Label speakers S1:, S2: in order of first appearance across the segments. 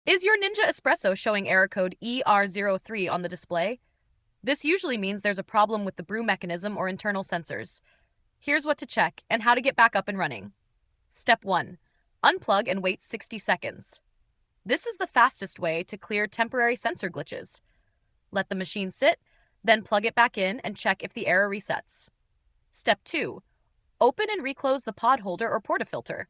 S1: Is your Ninja Espresso showing error code ER03 on the display? This usually means there's a problem with the brew mechanism or internal sensors. Here's what to check and how to get back up and running. Step 1. Unplug and wait 60 seconds. This is the fastest way to clear temporary sensor glitches. Let the machine sit, then plug it back in and check if the error resets. Step 2. Open and reclose the pod holder or portafilter.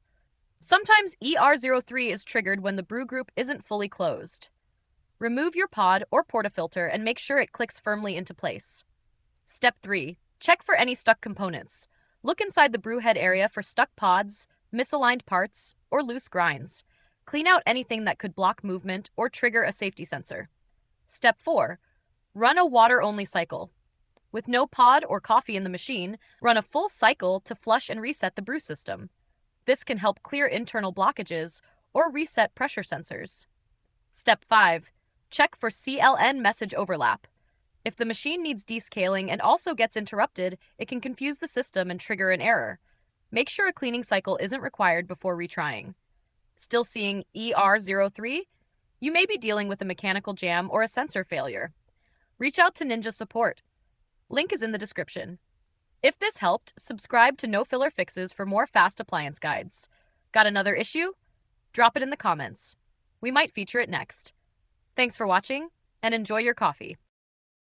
S1: Sometimes ER03 is triggered when the brew group isn't fully closed. Remove your pod or portafilter and make sure it clicks firmly into place. Step 3. Check for any stuck components. Look inside the brew head area for stuck pods, misaligned parts, or loose grinds. Clean out anything that could block movement or trigger a safety sensor. Step 4. Run a water-only cycle. With no pod or coffee in the machine, run a full cycle to flush and reset the brew system. This can help clear internal blockages or reset pressure sensors. Step 5. Check for CLN message overlap. If the machine needs descaling and also gets interrupted, it can confuse the system and trigger an error. Make sure a cleaning cycle isn't required before retrying. Still seeing ER03? You may be dealing with a mechanical jam or a sensor failure. Reach out to Ninja Support. Link is in the description. If this helped, subscribe to No Filler Fixes for more fast appliance guides. Got another issue? Drop it in the comments. We might feature it next. Thanks for watching, and enjoy your coffee.